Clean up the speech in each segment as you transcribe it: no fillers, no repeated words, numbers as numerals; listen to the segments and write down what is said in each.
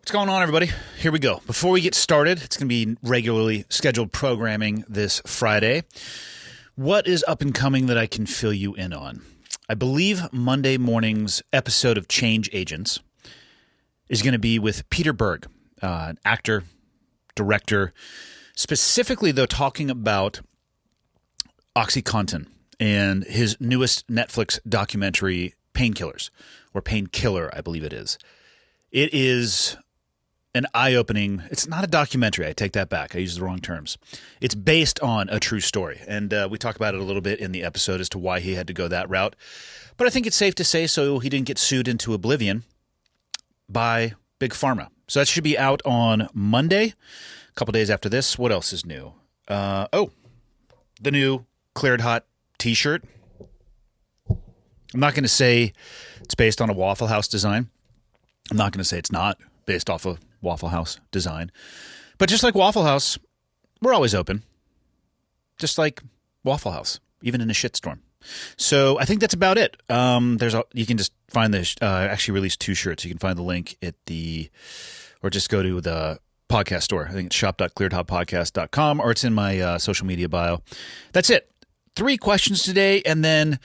What's going on, everybody? Here we go. Before we get started, it's going to be regularly scheduled programming this Friday. What is up and coming that I can fill you in on? I believe Monday morning's episode of Change Agents is going to be with Peter Berg, an actor, director, specifically, though, talking about OxyContin and his newest Netflix documentary, Painkillers, or Painkiller, I believe it is. It is an eye-opening, it's not a documentary, I take that back, I used the wrong terms. It's based on a true story, and we talk about it a little bit in the episode as to why he had to go that route. But I think it's safe to say so he didn't get sued into oblivion by Big Pharma. So that should be out on Monday, a couple days after this. What else is new? The new Cleared Hot t-shirt. I'm not going to say it's based on a Waffle House design. I'm not going to say it's not based off a Waffle House design. But just like Waffle House, we're always open. Just like Waffle House, even in a shitstorm. So I think that's about it. You can just find the actually released 2 shirts. You can find the link or just go to the podcast store. I think it's shop.clearedhotpodcast.com, or it's in my social media bio. That's it. 3 questions today, and then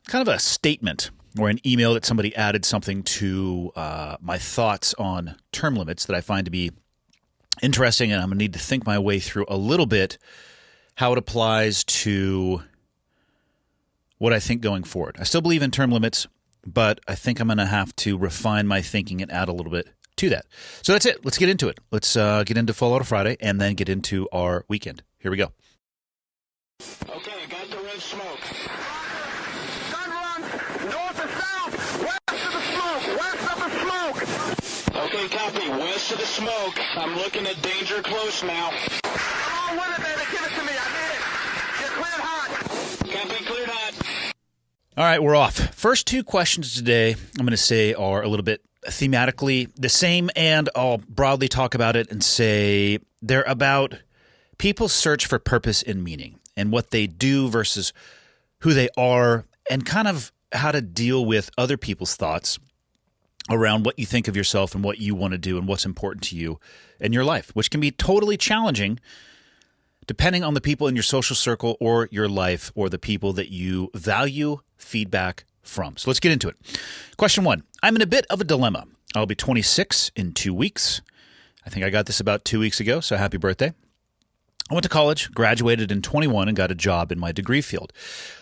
kind of a statement or an email that somebody added something to my thoughts on term limits that I find to be interesting, and I'm going to need to think my way through a little bit how it applies to what I think going forward. I still believe in term limits, but I think I'm going to have to refine my thinking and add a little bit to that. So that's it. Let's get into it. Let's get into Full Auto Friday and then get into our weekend. Here we go. Okay, got the red smoke. Gun run, north or south, west of the smoke, west of the smoke. Okay, copy, west of the smoke. I'm looking at danger close now. Come on with it, baby, give it to me, I need it. You're cleared hot. Copy, cleared hot. All right, we're off. First 2 questions today, I'm going to say, are a little bit thematically the same, and I'll broadly talk about it and say they're about people's search for purpose and meaning and what they do versus who they are, and kind of how to deal with other people's thoughts around what you think of yourself and what you want to do and what's important to you in your life, which can be totally challenging depending on the people in your social circle or your life or the people that you value feedback from. So let's get into it. Question 1. I'm in a bit of a dilemma. I'll be 26 in 2 weeks. I think I got this about 2 weeks ago, so happy birthday. I went to college, graduated in 21, and got a job in my degree field.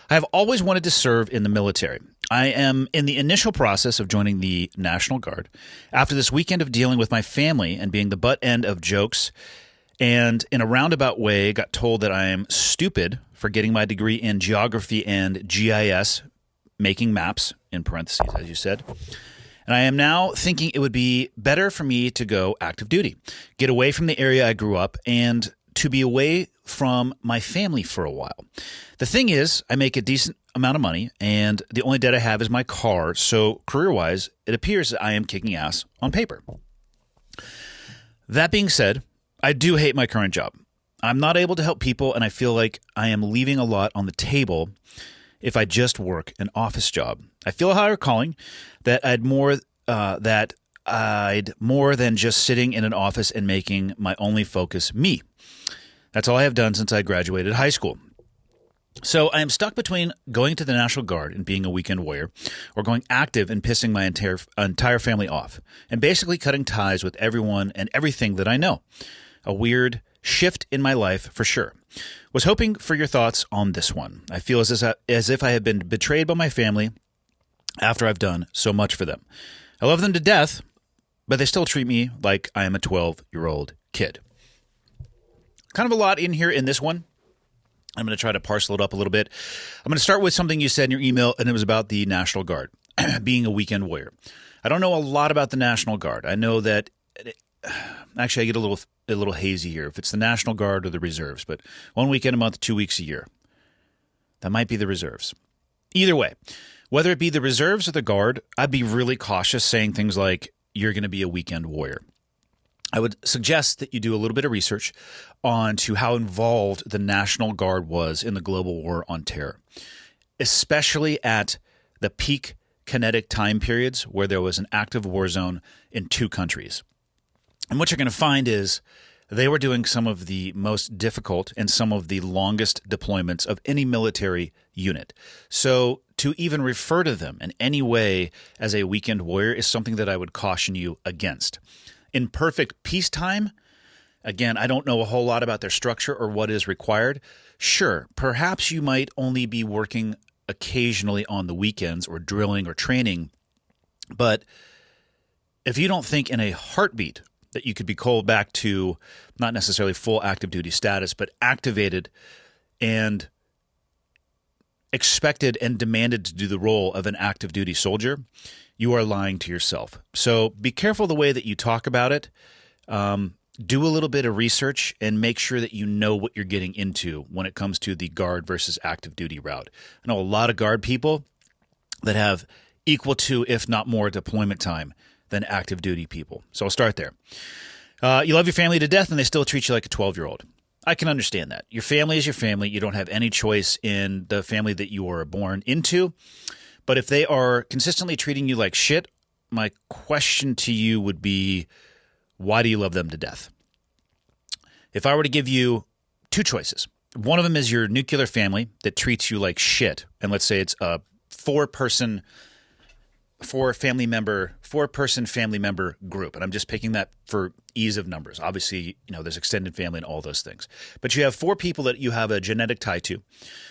I have always wanted to serve in the military. I am in the initial process of joining the National Guard. After this weekend of dealing with my family and being the butt end of jokes, and in a roundabout way got told that I am stupid for getting my degree in Geography and GIS, making maps, in parentheses, as you said. And I am now thinking it would be better for me to go active duty, get away from the area I grew up, and to be away from my family for a while. The thing is, I make a decent amount of money, and the only debt I have is my car, so career-wise, it appears that I am kicking ass on paper. That being said, I do hate my current job. I'm not able to help people, and I feel like I am leaving a lot on the table if I just work an office job. I feel a higher calling that I'd more than just sitting in an office and making my only focus me. That's all I have done since I graduated high school. So I am stuck between going to the National Guard and being a weekend warrior, or going active and pissing my entire family off, and basically cutting ties with everyone and everything that I know. A weird shift in my life for sure. Was hoping for your thoughts on this one. I feel as if I have been betrayed by my family after I've done so much for them. I love them to death, but they still treat me like I am a 12-year-old kid. Kind of a lot in here in this one. I'm going to try to parcel it up a little bit. I'm going to start with something you said in your email, and it was about the National Guard, being a weekend warrior. I don't know a lot about the National Guard. I know that actually I get a little hazy here if it's the National Guard or the reserves, but 1 weekend a month, 2 weeks a year. That might be the reserves. Either way, whether it be the reserves or the Guard, I'd be really cautious saying things like, you're going to be a weekend warrior. I would suggest that you do a little bit of research on to how involved the National Guard was in the global war on terror, especially at the peak kinetic time periods where there was an active war zone in 2 countries. And what you're going to find is they were doing some of the most difficult and some of the longest deployments of any military unit. So to even refer to them in any way as a weekend warrior is something that I would caution you against. In perfect peacetime, again, I don't know a whole lot about their structure or what is required. Sure, perhaps you might only be working occasionally on the weekends or drilling or training, but if you don't think in a heartbeat that you could be called back to not necessarily full active duty status, but activated and expected and demanded to do the role of an active duty soldier, you are lying to yourself. So be careful the way that you talk about it. Do a little bit of research and make sure that you know what you're getting into when it comes to the guard versus active duty route. I know a lot of guard people that have equal to, if not more, deployment time than active duty people. So I'll start there. You love your family to death and they still treat you like a 12-year-old. I can understand that. Your family is your family. You don't have any choice in the family that you were born into. But if they are consistently treating you like shit, my question to you would be, why do you love them to death? If I were to give you two choices, one of them is your nuclear family that treats you like shit. And let's say it's a four-person family member group. And I'm just picking that for ease of numbers. Obviously, there's extended family and all those things. But you have four people that you have a genetic tie to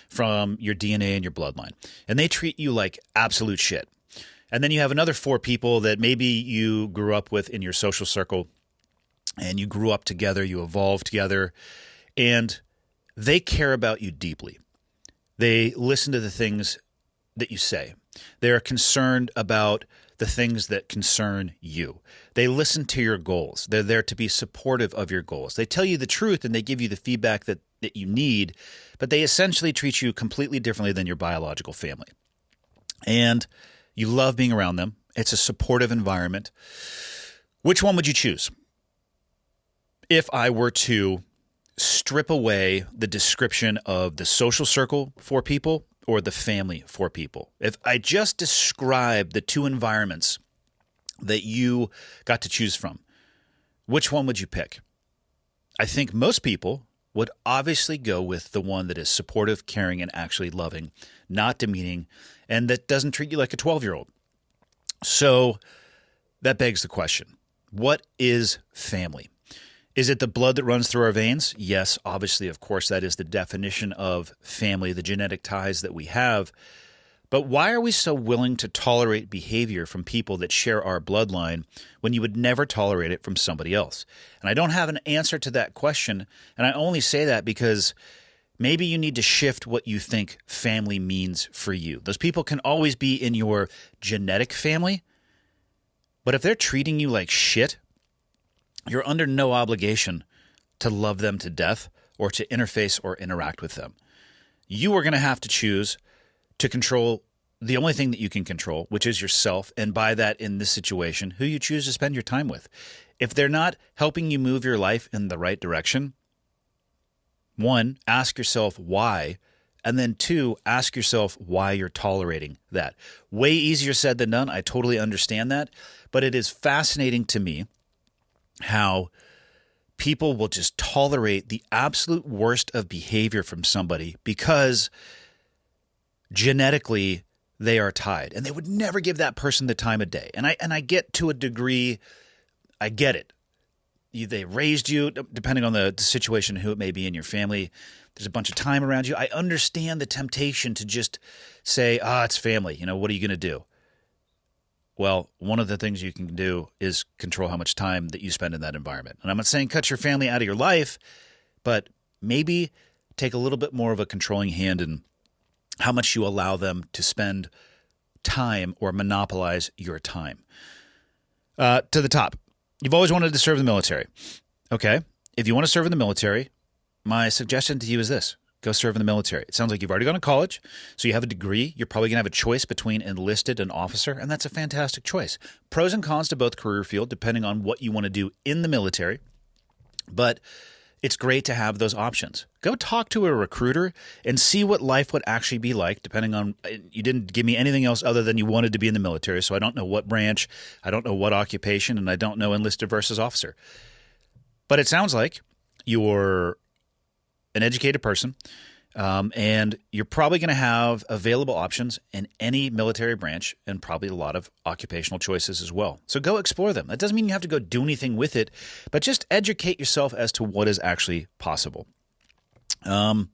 from your DNA and your bloodline. And they treat you like absolute shit. And then you have another four people that maybe you grew up with in your social circle and you grew up together, you evolved together, and they care about you deeply. They listen to the things that you say. They are concerned about the things that concern you. They listen to your goals. They're there to be supportive of your goals. They tell you the truth and they give you the feedback that you need, but they essentially treat you completely differently than your biological family. And you love being around them. It's a supportive environment. Which one would you choose? If I were to strip away the description of the social circle for people or the family for people, if I just describe the two environments that you got to choose from, which one would you pick? I think most people would obviously go with the one that is supportive, caring, and actually loving, not demeaning, and that doesn't treat you like a 12-year-old. So that begs the question, what is family? Is it the blood that runs through our veins? Yes, obviously, of course, that is the definition of family, the genetic ties that we have. But why are we so willing to tolerate behavior from people that share our bloodline when you would never tolerate it from somebody else? And I don't have an answer to that question, and I only say that because maybe you need to shift what you think family means for you. Those people can always be in your genetic family, but if they're treating you like shit, you're under no obligation to love them to death or to interface or interact with them. You are going to have to choose to control the only thing that you can control, which is yourself, and by that, in this situation, who you choose to spend your time with. If they're not helping you move your life in the right direction, one, ask yourself why, and then two, ask yourself why you're tolerating that. Way easier said than done. I totally understand that, but it is fascinating to me how people will just tolerate the absolute worst of behavior from somebody because genetically they are tied, and they would never give that person the time of day. And I get, to a degree, I get it. They raised you, depending on the situation, who it may be in your family. There's a bunch of time around you. I understand the temptation to just say, it's family. What are you going to do? Well, one of the things you can do is control how much time that you spend in that environment. And I'm not saying cut your family out of your life, but maybe take a little bit more of a controlling hand in how much you allow them to spend time or monopolize your time. To the top, you've always wanted to serve in the military. Okay, if you want to serve in the military, my suggestion to you is this. Go serve in the military. It sounds like you've already gone to college, so you have a degree. You're probably going to have a choice between enlisted and officer, and that's a fantastic choice. Pros and cons to both career field, depending on what you want to do in the military. But it's great to have those options. Go talk to a recruiter and see what life would actually be like, depending on, you didn't give me anything else other than you wanted to be in the military, so I don't know what branch, I don't know what occupation, and I don't know enlisted versus officer. But it sounds like you're an educated person, and you're probably going to have available options in any military branch and probably a lot of occupational choices as well. So go explore them. That doesn't mean you have to go do anything with it, but just educate yourself as to what is actually possible. Your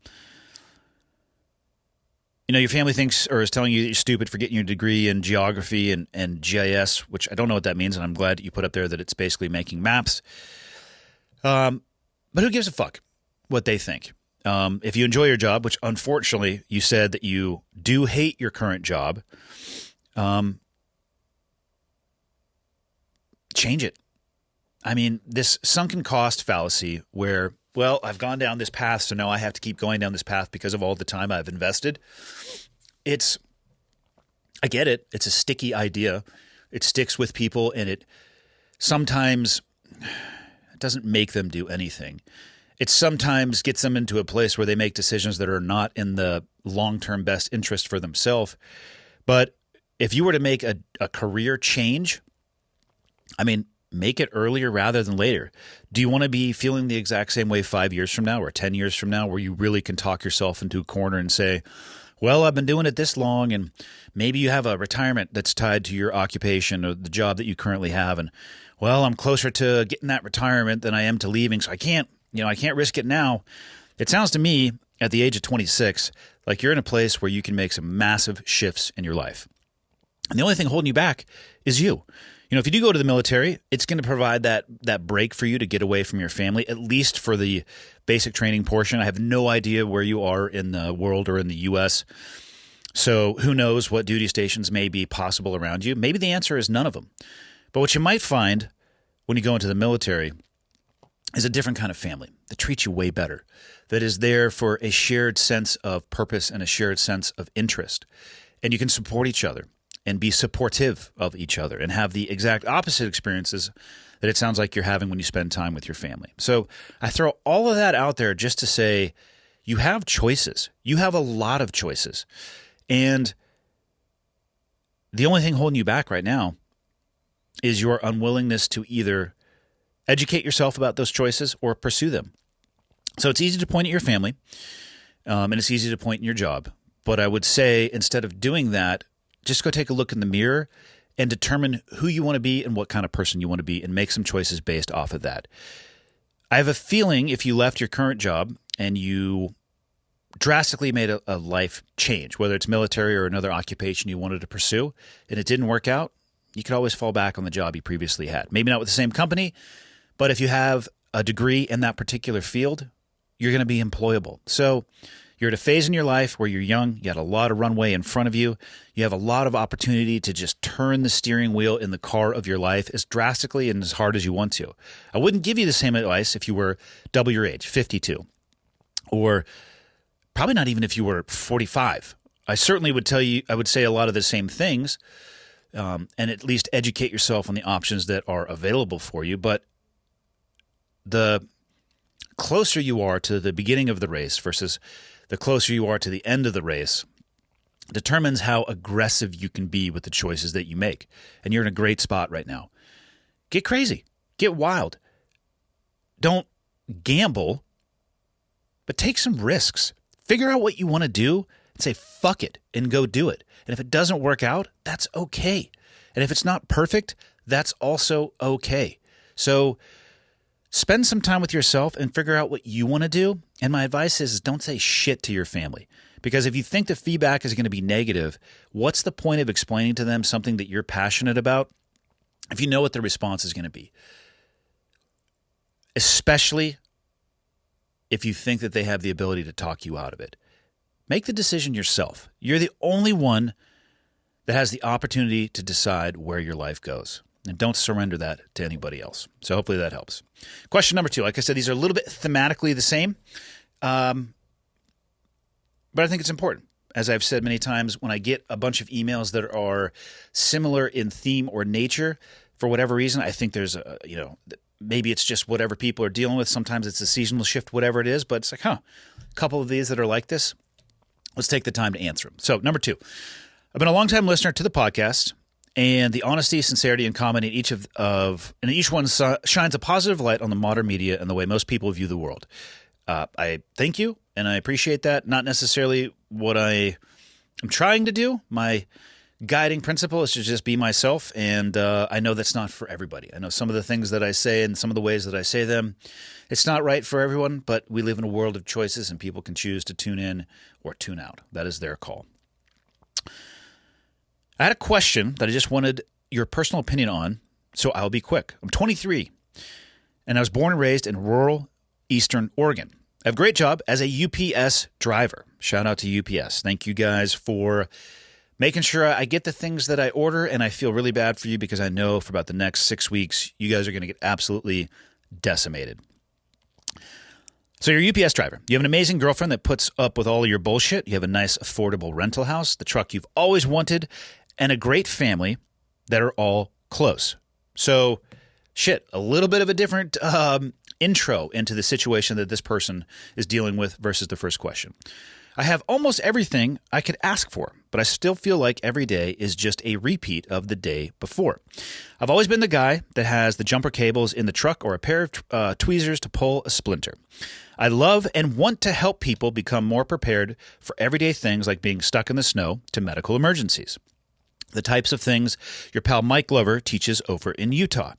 family thinks or is telling you that you're stupid for getting your degree in geography and GIS, which I don't know what that means, and I'm glad that you put up there that it's basically making maps. But who gives a fuck what they think? If you enjoy your job, which unfortunately you said that you do hate your current job, change it. I mean, this sunken cost fallacy where, well, I've gone down this path, so now I have to keep going down this path because of all the time I've invested. I get it. It's a sticky idea. It sticks with people, and it sometimes doesn't make them do anything. It sometimes gets them into a place where they make decisions that are not in the long-term best interest for themselves. But if you were to make a career change, I mean, make it earlier rather than later. Do you want to be feeling the exact same way 5 years from now or 10 years from now, where you really can talk yourself into a corner and say, well, I've been doing it this long, and maybe you have a retirement that's tied to your occupation or the job that you currently have, and, well, I'm closer to getting that retirement than I am to leaving, so I can't risk it now. It sounds to me, at the age of 26, like you're in a place where you can make some massive shifts in your life. And the only thing holding you back is you. If you do go to the military, it's going to provide that break for you to get away from your family, at least for the basic training portion. I have no idea where you are in the world or in the U.S., so who knows what duty stations may be possible around you. Maybe the answer is none of them. But what you might find when you go into the military is a different kind of family that treats you way better, that is there for a shared sense of purpose and a shared sense of interest. And you can support each other and be supportive of each other and have the exact opposite experiences that it sounds like you're having when you spend time with your family. So I throw all of that out there just to say you have choices. You have a lot of choices. And the only thing holding you back right now is your unwillingness to either educate yourself about those choices or pursue them. So it's easy to point at your family, and it's easy to point in your job. But I would say instead of doing that, just go take a look in the mirror and determine who you want to be and what kind of person you want to be and make some choices based off of that. I have a feeling if you left your current job and you drastically made a life change, whether it's military or another occupation you wanted to pursue, and it didn't work out, you could always fall back on the job you previously had. Maybe not with the same company, but if you have a degree in that particular field, you're going to be employable. So you're at a phase in your life where you're young, you got a lot of runway in front of you, you have a lot of opportunity to just turn the steering wheel in the car of your life as drastically and as hard as you want to. I wouldn't give you the same advice if you were double your age, 52, or probably not even if you were 45. I certainly would tell you, I would say a lot of the same things, and at least educate yourself on the options that are available for you. But the closer you are to the beginning of the race versus the closer you are to the end of the race determines how aggressive you can be with the choices that you make. And you're in a great spot right now. Get crazy. Get wild. Don't gamble, but take some risks. Figure out what you want to do and say, fuck it, and go do it. And if it doesn't work out, that's okay. And if it's not perfect, that's also okay. So spend some time with yourself and figure out what you want to do. And my advice is don't say shit to your family. Because if you think the feedback is going to be negative, what's the point of explaining to them something that you're passionate about if you know what the response is going to be? Especially if you think that they have the ability to talk you out of it. Make the decision yourself. You're the only one that has the opportunity to decide where your life goes. And don't surrender that to anybody else. So hopefully that helps. Question number 2. Like I said, these are a little bit thematically the same. But I think it's important. As I've said many times, when I get a bunch of emails that are similar in theme or nature, for whatever reason, I think there's maybe it's just whatever people are dealing with. Sometimes it's a seasonal shift, whatever it is. But it's like, a couple of these that are like this. Let's take the time to answer them. So, number 2, I've been a longtime listener to the podcast, and the honesty, sincerity, and comedy in each one shines a positive light on the modern media and the way most people view the world. I thank you, and I appreciate that. Not necessarily what I am trying to do. My guiding principle is to just be myself, and I know that's not for everybody. I know some of the things that I say and some of the ways that I say them, it's not right for everyone, but we live in a world of choices, and people can choose to tune in or tune out. That is their call. I had a question that I just wanted your personal opinion on, so I'll be quick. I'm 23, and I was born and raised in rural Eastern Oregon. I have a great job as a UPS driver. Shout out to UPS. Thank you guys for making sure I get the things that I order, and I feel really bad for you because I know for about the next 6 weeks, you guys are going to get absolutely decimated. So you're a UPS driver. You have an amazing girlfriend that puts up with all of your bullshit. You have a nice, affordable rental house, the truck you've always wanted, and a great family that are all close. So, a little bit of a different intro into the situation that this person is dealing with versus the first question. I have almost everything I could ask for, but I still feel like every day is just a repeat of the day before. I've always been the guy that has the jumper cables in the truck or a pair of tweezers to pull a splinter. I love and want to help people become more prepared for everyday things like being stuck in the snow to medical emergencies. The types of things your pal Mike Glover teaches over in Utah.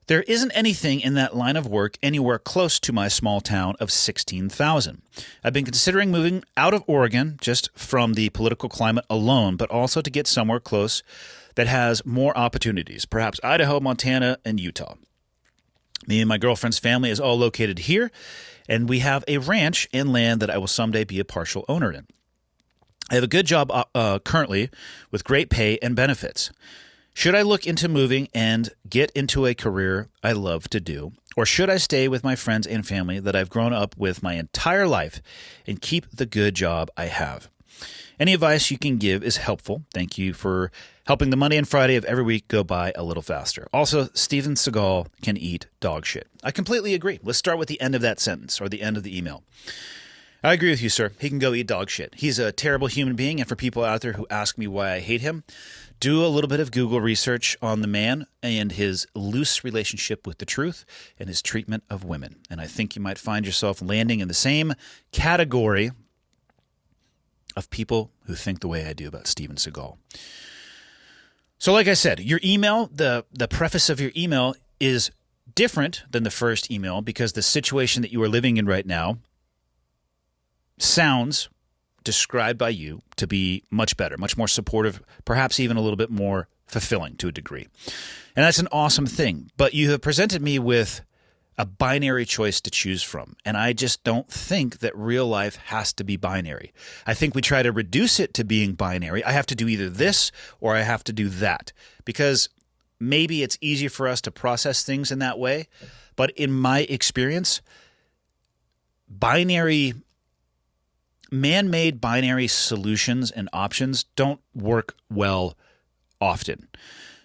There isn't anything in that line of work anywhere close to my small town of 16,000. I've been considering moving out of Oregon just from the political climate alone, but also to get somewhere close that has more opportunities, perhaps Idaho, Montana, and Utah. Me and my girlfriend's family is all located here, and we have a ranch and land that I will someday be a partial owner in. I have a good job currently with great pay and benefits. Should I look into moving and get into a career I love to do? Or should I stay with my friends and family that I've grown up with my entire life and keep the good job I have? Any advice you can give is helpful. Thank you for helping the Monday and Friday of every week go by a little faster. Also, Steven Seagal can eat dog shit. I completely agree. Let's start with the end of that sentence or the end of the email. I agree with you, sir. He can go eat dog shit. He's a terrible human being, and for people out there who ask me why I hate him, do a little bit of Google research on the man and his loose relationship with the truth and his treatment of women. And I think you might find yourself landing in the same category of people who think the way I do about Steven Seagal. So like I said, your email, the preface of your email is different than the first email because the situation that you are living in right now sounds described by you to be much better, much more supportive, perhaps even a little bit more fulfilling to a degree. And that's an awesome thing. But you have presented me with a binary choice to choose from. And I just don't think that real life has to be binary. I think we try to reduce it to being binary. I have to do either this or I have to do that because maybe it's easier for us to process things in that way. But in my experience, man-made binary solutions and options don't work well often.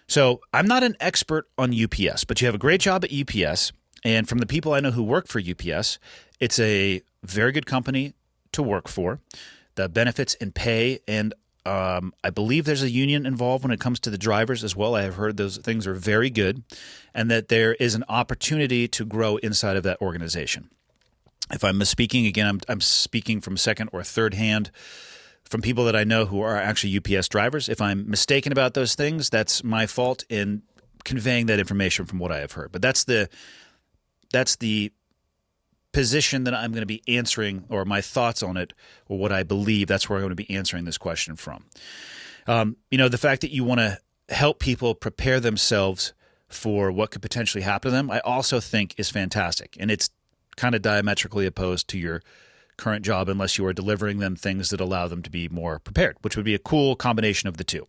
So I'm not an expert on UPS, but you have a great job at UPS. And from the people I know who work for UPS, it's a very good company to work for. The benefits and pay, and I believe there's a union involved when it comes to the drivers as well. I have heard those things are very good and that there is an opportunity to grow inside of that organization. If I'm misspeaking, again, I'm speaking from second or third hand from people that I know who are actually UPS drivers. If I'm mistaken about those things, that's my fault in conveying that information from what I have heard. But that's the position that I'm going to be answering, or my thoughts on it, or what I believe. That's where I'm going to be answering this question from. The fact that you want to help people prepare themselves for what could potentially happen to them, I also think is fantastic. And it's kind of diametrically opposed to your current job unless you are delivering them things that allow them to be more prepared, which would be a cool combination of the two.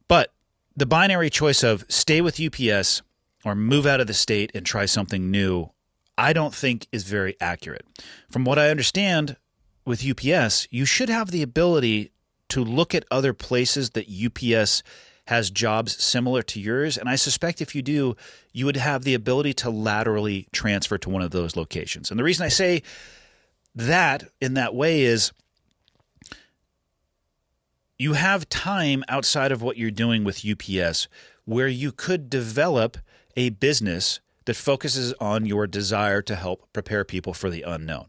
But the binary choice of stay with UPS or move out of the state and try something new, I don't think is very accurate. From what I understand with UPS, you should have the ability to look at other places that UPS has jobs similar to yours. And I suspect if you do, you would have the ability to laterally transfer to one of those locations. And the reason I say that in that way is you have time outside of what you're doing with UPS where you could develop a business that focuses on your desire to help prepare people for the unknown.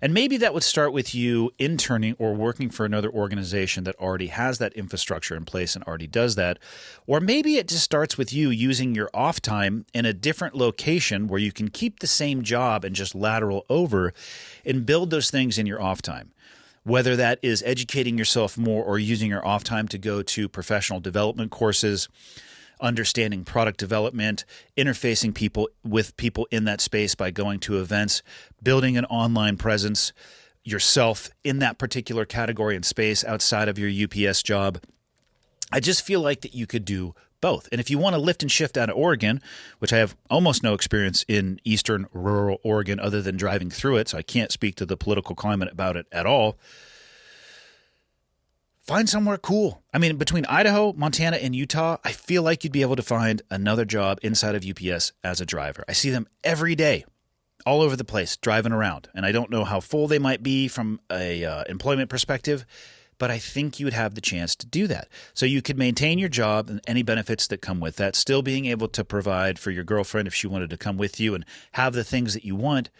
And maybe that would start with you interning or working for another organization that already has that infrastructure in place and already does that. Or maybe it just starts with you using your off time in a different location where you can keep the same job and just lateral over and build those things in your off time. Whether that is educating yourself more or using your off time to go to professional development courses, understanding product development, interfacing people with people in that space by going to events, building an online presence yourself in that particular category and space outside of your UPS job. I just feel like that you could do both. And if you want to lift and shift out of Oregon, which I have almost no experience in eastern rural Oregon other than driving through it, so I can't speak to the political climate about it at all, find somewhere cool. I mean, between Idaho, Montana, and Utah, I feel like you'd be able to find another job inside of UPS as a driver. I see them every day, all over the place, driving around. And I don't know how full they might be from a employment perspective, but I think you would have the chance to do that. So you could maintain your job and any benefits that come with that, still being able to provide for your girlfriend if she wanted to come with you and have the things that you want,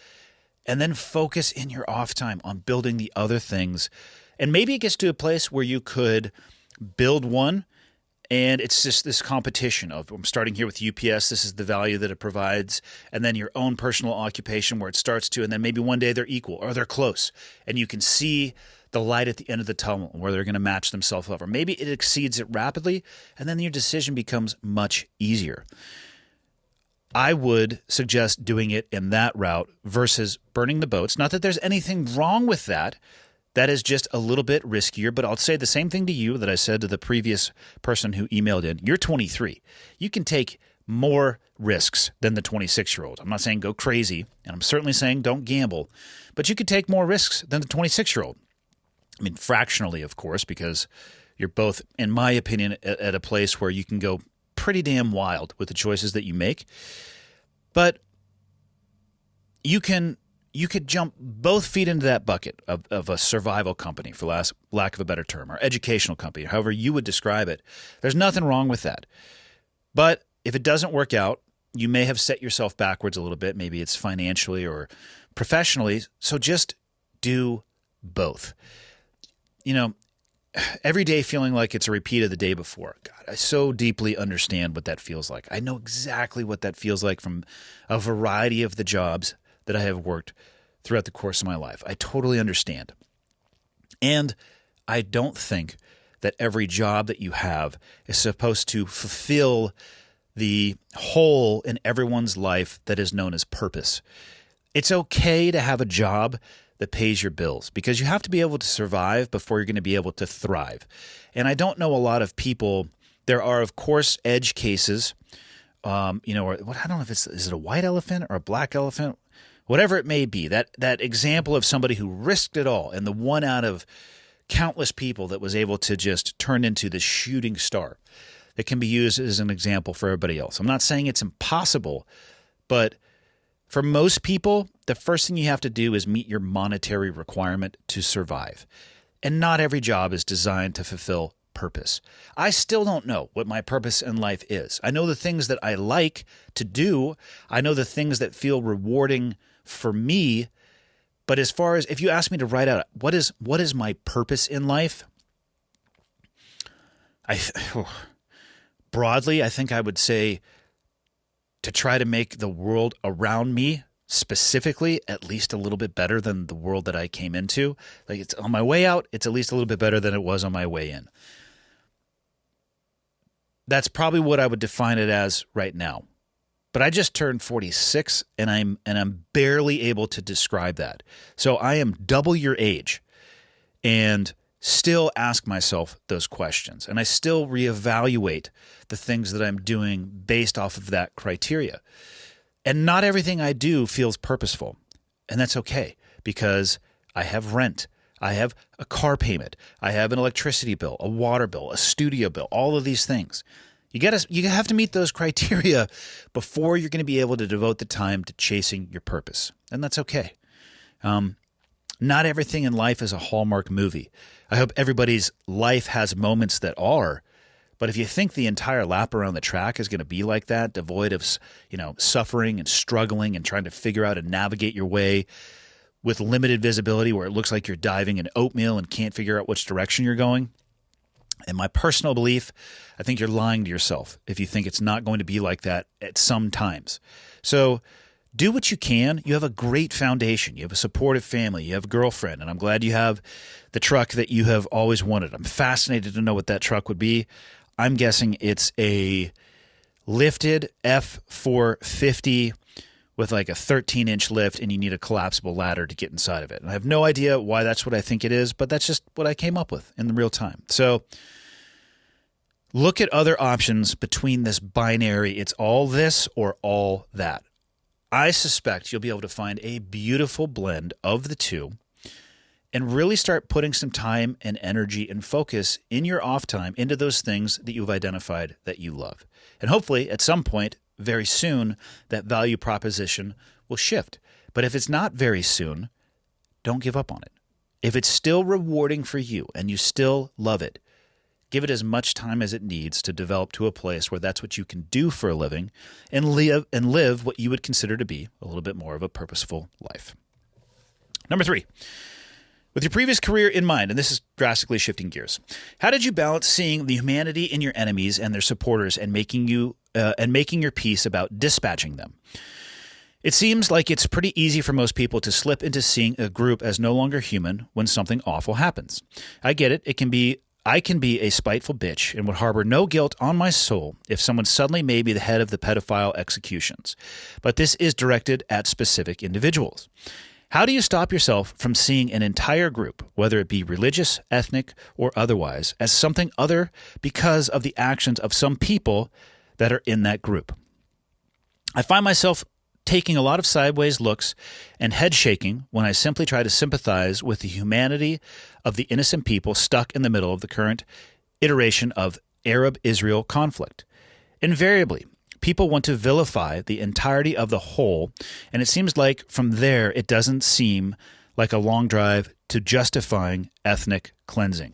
and then focus in your off time on building the other things. And maybe it gets to a place where you could build one, and it's just this competition of, I'm starting here with UPS, this is the value that it provides, and then your own personal occupation where it starts to, and then maybe one day they're equal or they're close, and you can see the light at the end of the tunnel where they're going to match themselves up. Or maybe it exceeds it rapidly, and then your decision becomes much easier. I would suggest doing it in that route versus burning the boats. Not that there's anything wrong with that. That is just a little bit riskier, but I'll say the same thing to you that I said to the previous person who emailed in. You're 23. You can take more risks than the 26-year-old. I'm not saying go crazy, and I'm certainly saying don't gamble, but you could take more risks than the 26-year-old. I mean, fractionally, of course, because you're both, in my opinion, at a place where you can go pretty damn wild with the choices that you make. But you could jump both feet into that bucket of a survival company, for lack of a better term, or educational company, however you would describe it. There's nothing wrong with that. But if it doesn't work out, you may have set yourself backwards a little bit. Maybe it's financially or professionally. So just do both. You know, every day feeling like it's a repeat of the day before. God, I so deeply understand what that feels like. I know exactly what that feels like from a variety of the jobs that I have worked throughout the course of my life. I totally understand. And I don't think that every job that you have is supposed to fulfill the hole in everyone's life that is known as purpose. It's okay to have a job that pays your bills because you have to be able to survive before you're going to be able to thrive. And I don't know a lot of people. There are, of course, edge cases, or I don't know if is it a white elephant or a black elephant? Whatever it may be, that example of somebody who risked it all and the one out of countless people that was able to just turn into this shooting star that can be used as an example for everybody else. I'm not saying it's impossible, but for most people, the first thing you have to do is meet your monetary requirement to survive. And not every job is designed to fulfill purpose. I still don't know what my purpose in life is. I know the things that I like to do. I know the things that feel rewarding for me. But as far as if you ask me to write out what is my purpose in life, broadly, I think I would say to try to make the world around me specifically at least a little bit better than the world that I came into. Like it's on my way out, it's at least a little bit better than it was on my way in. That's probably what I would define it as right now. But I just turned 46 and I'm barely able to describe that. So I am double your age and still ask myself those questions. And I still reevaluate the things that I'm doing based off of that criteria. And not everything I do feels purposeful. And that's okay because I have rent. I have a car payment. I have an electricity bill, a water bill, a studio bill, all of these things. You have to meet those criteria before you're going to be able to devote the time to chasing your purpose. And that's okay. Not everything in life is a Hallmark movie. I hope everybody's life has moments that are, but if you think the entire lap around the track is going to be like that, devoid of, suffering and struggling and trying to figure out and navigate your way with limited visibility where it looks like you're diving in oatmeal and can't figure out which direction you're going, in my personal belief, I think you're lying to yourself if you think it's not going to be like that at some times. So do what you can. You have a great foundation. You have a supportive family. You have a girlfriend, and I'm glad you have the truck that you have always wanted. I'm fascinated to know what that truck would be. I'm guessing it's a lifted F450 with like a 13-inch lift, and you need a collapsible ladder to get inside of it. And I have no idea why that's what I think it is, but that's just what I came up with in the real time. So look at other options between this binary. It's all this or all that. I suspect you'll be able to find a beautiful blend of the two and really start putting some time and energy and focus in your off time into those things that you've identified that you love. And hopefully at some point, very soon, that value proposition will shift. But if it's not very soon, don't give up on it. If it's still rewarding for you and you still love it, give it as much time as it needs to develop to a place where that's what you can do for a living and live what you would consider to be a little bit more of a purposeful life. Number 3, with your previous career in mind, and this is drastically shifting gears, how did you balance seeing the humanity in your enemies and their supporters and making your peace about dispatching them? It seems like it's pretty easy for most people to slip into seeing a group as no longer human when something awful happens. I get it. I can be a spiteful bitch and would harbor no guilt on my soul if someone suddenly made me the head of the pedophile executions. But this is directed at specific individuals. How do you stop yourself from seeing an entire group, whether it be religious, ethnic, or otherwise, as something other because of the actions of some people that are in that group? I find myself taking a lot of sideways looks and head shaking when I simply try to sympathize with the humanity of the innocent people stuck in the middle of the current iteration of Arab-Israel conflict. Invariably, people want to vilify the entirety of the whole, and it seems like from there it doesn't seem like a long drive to justifying ethnic cleansing.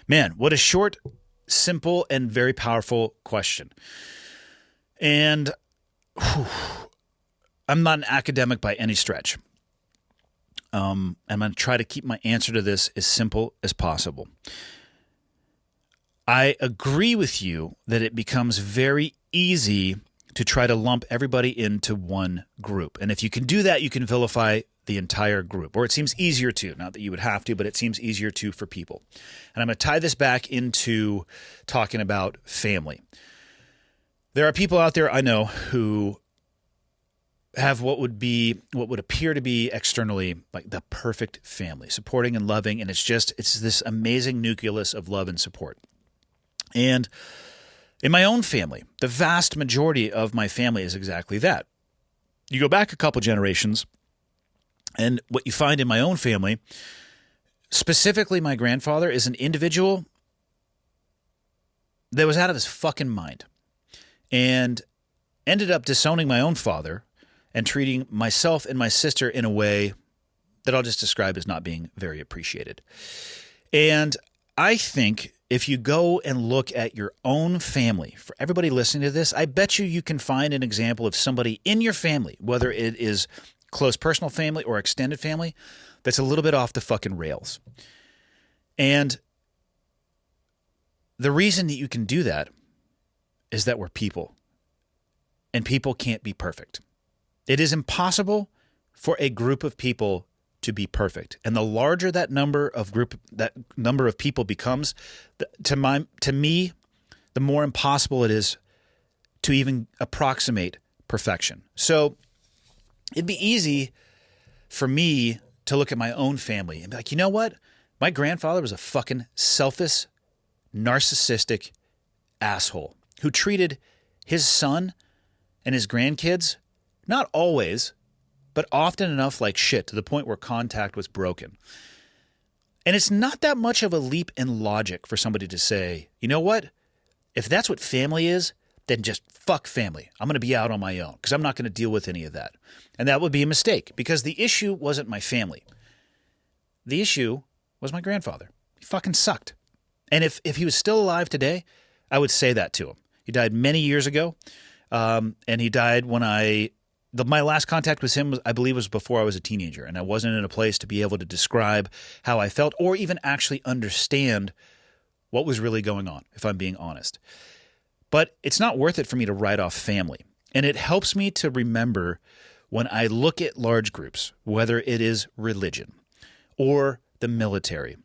Man, what a short, simple, and very powerful question. And I'm not an academic by any stretch. I'm going to try to keep my answer to this as simple as possible. I agree with you that it becomes very easy to try to lump everybody into one group. And if you can do that, you can vilify the entire group. Or it seems easier to. Not that you would have to, but it seems easier to for people. And I'm going to tie this back into talking about family. There are people out there I know who have what would appear to be externally like the perfect family, supporting and loving, and it's this amazing nucleus of love and support. And in my own family, the vast majority of my family is exactly that. You go back a couple generations, and what you find in my own family, specifically my grandfather, is an individual that was out of his fucking mind and ended up disowning my own father and treating myself and my sister in a way that I'll just describe as not being very appreciated. And I think if you go and look at your own family, for everybody listening to this, I bet you can find an example of somebody in your family, whether it is close personal family or extended family, that's a little bit off the fucking rails. And the reason that you can do that is that we're people, and people can't be perfect. It is impossible for a group of people to be perfect. And the larger that number of people becomes, to me, the more impossible it is to even approximate perfection. So it'd be easy for me to look at my own family and be like, you know what? My grandfather was a fucking selfish, narcissistic asshole who treated his son and his grandkids, not always, but often enough like shit to the point where contact was broken. And it's not that much of a leap in logic for somebody to say, you know what? If that's what family is, then just fuck family. I'm going to be out on my own because I'm not going to deal with any of that. And that would be a mistake because the issue wasn't my family. The issue was my grandfather. He fucking sucked. And if he was still alive today, I would say that to him. He died many years ago, and he died when my last contact with him, I believe, was before I was a teenager, and I wasn't in a place to be able to describe how I felt or even actually understand what was really going on, if I'm being honest. But it's not worth it for me to write off family, and it helps me to remember when I look at large groups, whether it is religion or the military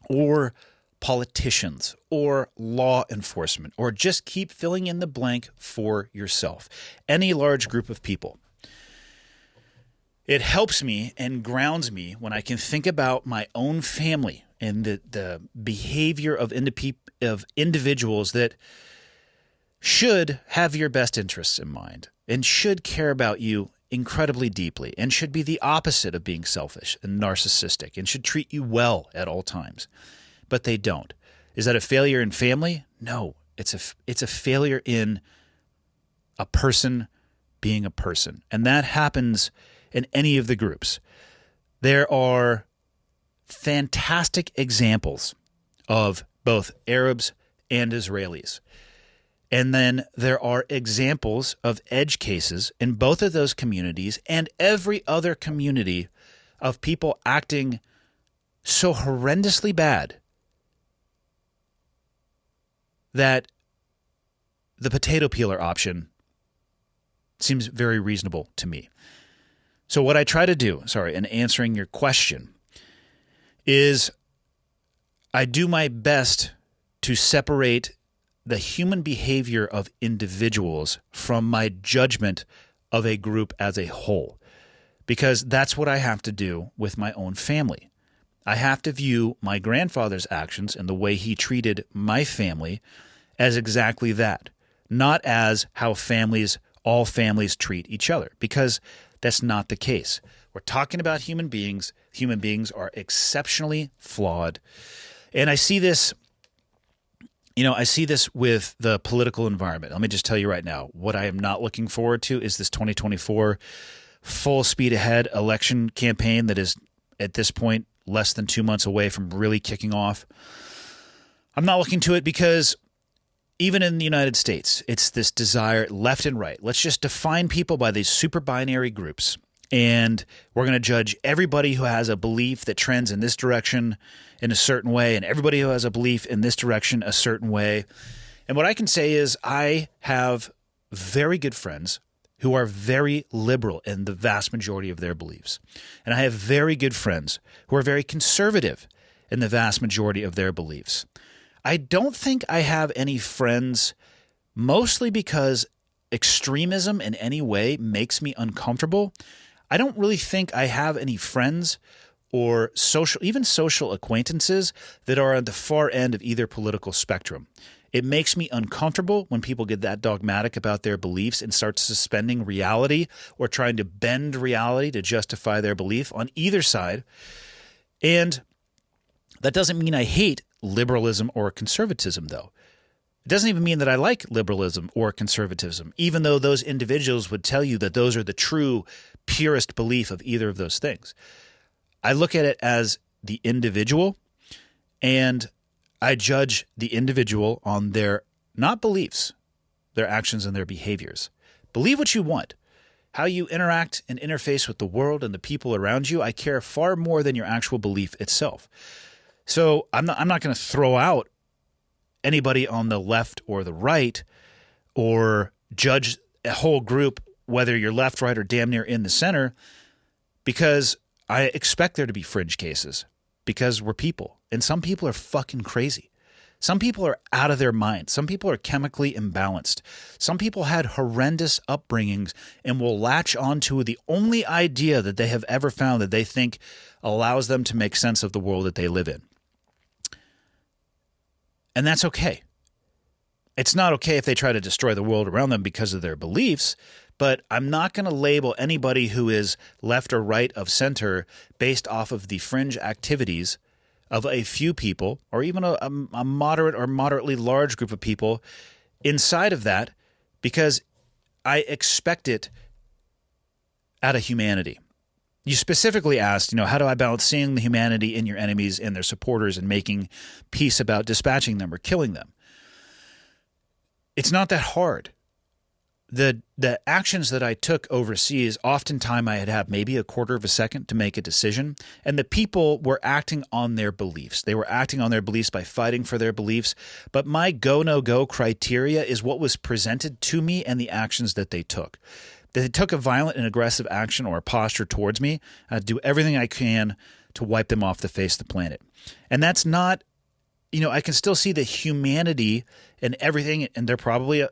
or politicians or law enforcement, or just keep filling in the blank for yourself. Any large group of people. It helps me and grounds me when I can think about my own family and the behavior of individuals that should have your best interests in mind and should care about you incredibly deeply and should be the opposite of being selfish and narcissistic and should treat you well at all times. But they don't. Is that a failure in family? No, it's a failure in a person being a person. And that happens in any of the groups. There are fantastic examples of both Arabs and Israelis. And then there are examples of edge cases in both of those communities and every other community of people acting so horrendously bad that the potato peeler option seems very reasonable to me. So what I try to do, in answering your question, is I do my best to separate the human behavior of individuals from my judgment of a group as a whole, because that's what I have to do with my own family. I have to view my grandfather's actions and the way he treated my family as exactly that, not as how all families treat each other, because that's not the case. We're talking about human beings. Human beings are exceptionally flawed. And I see this, with the political environment. Let me just tell you right now, what I am not looking forward to is this 2024 full speed ahead election campaign that is, at this point, less than 2 months away from really kicking off. I'm not looking to it because even in the United States, it's this desire left and right. Let's just define people by these super binary groups. And we're going to judge everybody who has a belief that trends in this direction in a certain way and everybody who has a belief in this direction a certain way. And what I can say is I have very good friends who are very liberal in the vast majority of their beliefs. And I have very good friends who are very conservative in the vast majority of their beliefs. I don't think I have any friends, mostly because extremism in any way makes me uncomfortable. I don't really think I have any friends or social acquaintances that are at the far end of either political spectrum. It makes me uncomfortable when people get that dogmatic about their beliefs and start suspending reality or trying to bend reality to justify their belief on either side. And that doesn't mean I hate liberalism or conservatism, though. It doesn't even mean that I like liberalism or conservatism, even though those individuals would tell you that those are the true, purest belief of either of those things. I look at it as the individual, and I judge the individual on their, not beliefs, their actions and their behaviors. Believe what you want. How you interact and interface with the world and the people around you, I care far more than your actual belief itself. So I'm not going to throw out anybody on the left or the right or judge a whole group, whether you're left, right, or damn near in the center, because I expect there to be fringe cases because we're people. And some people are fucking crazy. Some people are out of their mind. Some people are chemically imbalanced. Some people had horrendous upbringings and will latch onto the only idea that they have ever found that they think allows them to make sense of the world that they live in. And that's okay. It's not okay if they try to destroy the world around them because of their beliefs, but I'm not going to label anybody who is left or right of center based off of the fringe activities of a few people, or even a moderate or moderately large group of people inside of that, because I expect it out of humanity. You specifically asked, how do I balance seeing the humanity in your enemies and their supporters and making peace about dispatching them or killing them? It's not that hard. The actions that I took overseas, oftentimes I had maybe a quarter of a second to make a decision, and the people were acting on their beliefs. They were acting on their beliefs by fighting for their beliefs, but my go, no-go criteria is what was presented to me and the actions that they took. If they took a violent and aggressive action or a posture towards me, I'd do everything I can to wipe them off the face of the planet. And that's not, I can still see the humanity in everything, and they're probably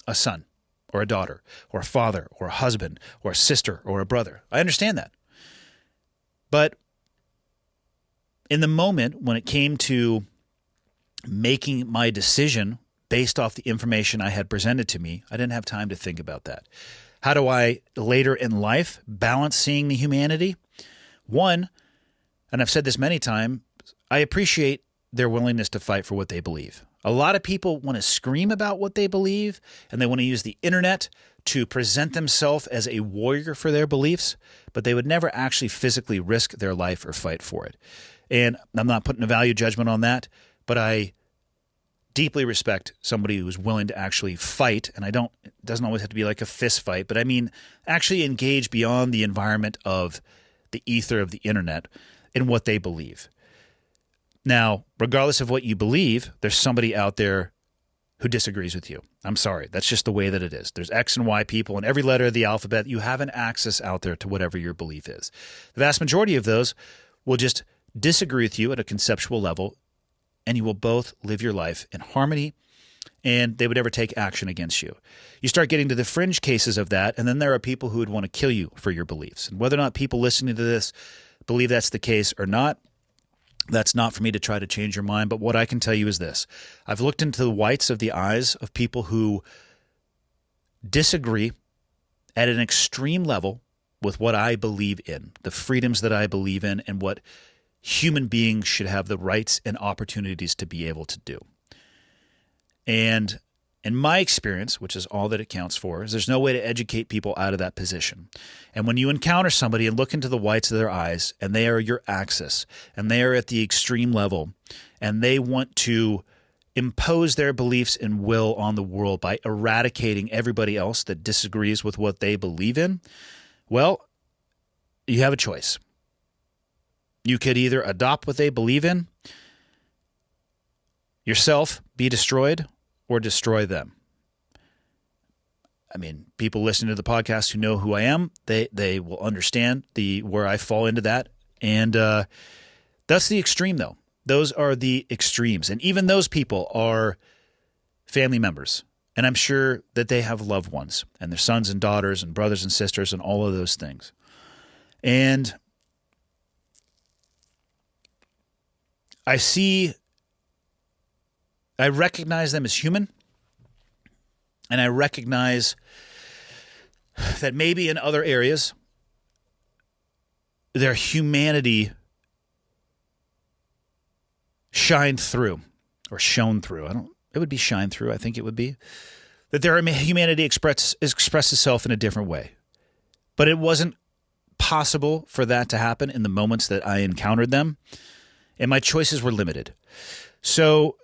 a son or a daughter or a father or a husband or a sister or a brother. I understand that. But in the moment when it came to making my decision based off the information I had presented to me, I didn't have time to think about that. How do I later in life balance seeing the humanity? One, and I've said this many times, I appreciate their willingness to fight for what they believe. A lot of people want to scream about what they believe, and they want to use the internet to present themselves as a warrior for their beliefs, but they would never actually physically risk their life or fight for it. And I'm not putting a value judgment on that, but I deeply respect somebody who's willing to actually fight, and it doesn't always have to be like a fist fight, but I mean actually engage beyond the environment of the ether of the internet in what they believe. Now, regardless of what you believe, there's somebody out there who disagrees with you. I'm sorry. That's just the way that it is. There's X and Y people in every letter of the alphabet. You have an access out there to whatever your belief is. The vast majority of those will just disagree with you at a conceptual level, and you will both live your life in harmony, and they would never take action against you. You start getting to the fringe cases of that, and then there are people who would want to kill you for your beliefs. And whether or not people listening to this believe that's the case or not, that's not for me to try to change your mind, but what I can tell you is this. I've looked into the whites of the eyes of people who disagree at an extreme level with what I believe in, the freedoms that I believe in, and what human beings should have the rights and opportunities to be able to do. And in my experience, which is all that it counts for, is there's no way to educate people out of that position. And when you encounter somebody and look into the whites of their eyes, and they are your axis, and they are at the extreme level, and they want to impose their beliefs and will on the world by eradicating everybody else that disagrees with what they believe in, well, you have a choice. You could either adopt what they believe in, yourself be destroyed, or destroy them. I mean, people listening to the podcast who know who I am, they will understand where I fall into that. And that's the extreme, though. Those are the extremes. And even those people are family members. And I'm sure that they have loved ones and their sons and daughters and brothers and sisters and all of those things. And I recognize them as human, and I recognize that maybe in other areas, their humanity shined through or shone through. It would be shine through, I think it would be. That their humanity expressed itself in a different way. But it wasn't possible for that to happen in the moments that I encountered them, and my choices were limited. So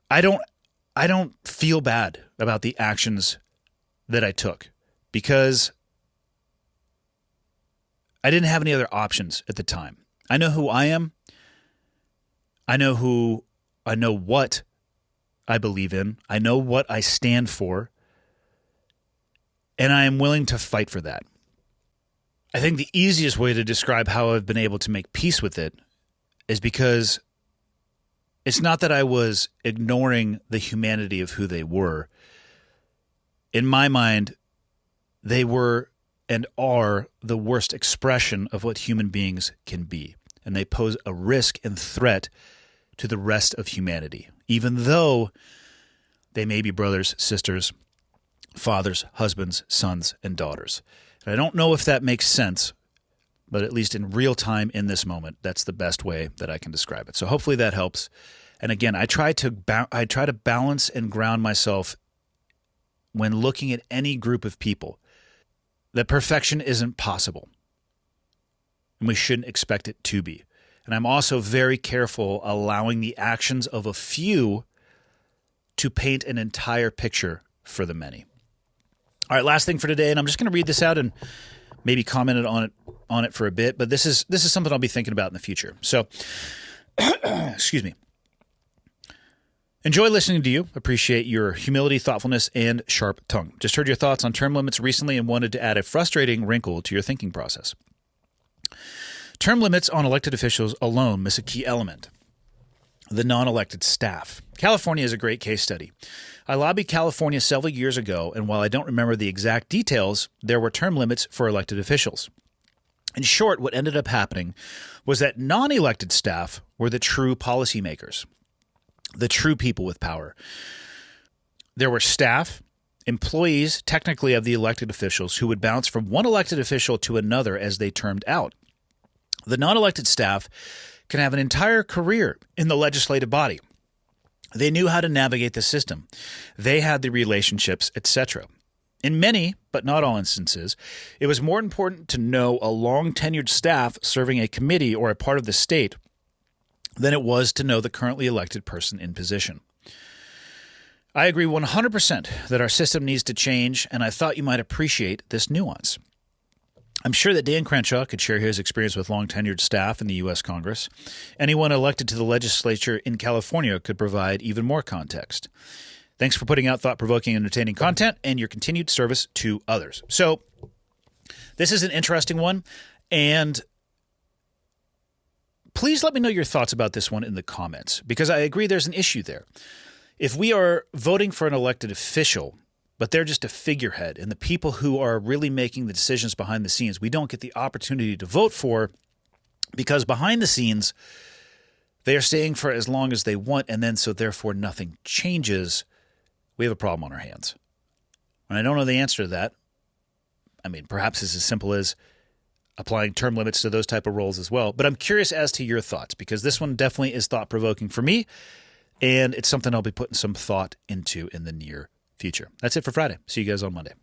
I don't feel bad about the actions that I took because I didn't have any other options at the time. I know who I am. I know what I believe in. I know what I stand for. And I am willing to fight for that. I think the easiest way to describe how I've been able to make peace with it is because it's not that I was ignoring the humanity of who they were. In my mind, they were and are the worst expression of what human beings can be. And they pose a risk and threat to the rest of humanity, even though they may be brothers, sisters, fathers, husbands, sons, and daughters. And I don't know if that makes sense, but at least in real time in this moment, that's the best way that I can describe it. So hopefully that helps. And again, I try to balance and ground myself when looking at any group of people, that perfection isn't possible, and we shouldn't expect it to be. And I'm also very careful allowing the actions of a few to paint an entire picture for the many. All right, last thing for today, and I'm just going to read this out and maybe comment on it for a bit, but this is something I'll be thinking about in the future. So, excuse me. Enjoy listening to you. Appreciate your humility, thoughtfulness, and sharp tongue. Just heard your thoughts on term limits recently and wanted to add a frustrating wrinkle to your thinking process. Term limits on elected officials alone miss a key element: the non-elected staff. California is a great case study. I lobbied California several years ago, and while I don't remember the exact details, there were term limits for elected officials. In short, what ended up happening was that non-elected staff were the true policymakers, the true people with power. There were staff, employees, technically of the elected officials, who would bounce from one elected official to another as they termed out. The non-elected staff can have an entire career in the legislative body. They knew how to navigate the system. They had the relationships, etc. In many, but not all instances, it was more important to know a long-tenured staff serving a committee or a part of the state than it was to know the currently elected person in position. I agree 100% that our system needs to change, and I thought you might appreciate this nuance. I'm sure that Dan Crenshaw could share his experience with long-tenured staff in the U.S. Congress. Anyone elected to the legislature in California could provide even more context. Thanks for putting out thought-provoking, entertaining content and your continued service to others. So this is an interesting one, and please let me know your thoughts about this one in the comments, because I agree there's an issue there. If we are voting for an elected official, but they're just a figurehead, and the people who are really making the decisions behind the scenes, we don't get the opportunity to vote for, because behind the scenes, they are staying for as long as they want, and then so therefore nothing changes. We have a problem on our hands. And I don't know the answer to that. I mean, perhaps it's as simple as applying term limits to those type of roles as well. But I'm curious as to your thoughts, because this one definitely is thought-provoking for me, and it's something I'll be putting some thought into in the near future. That's it for Friday. See you guys on Monday.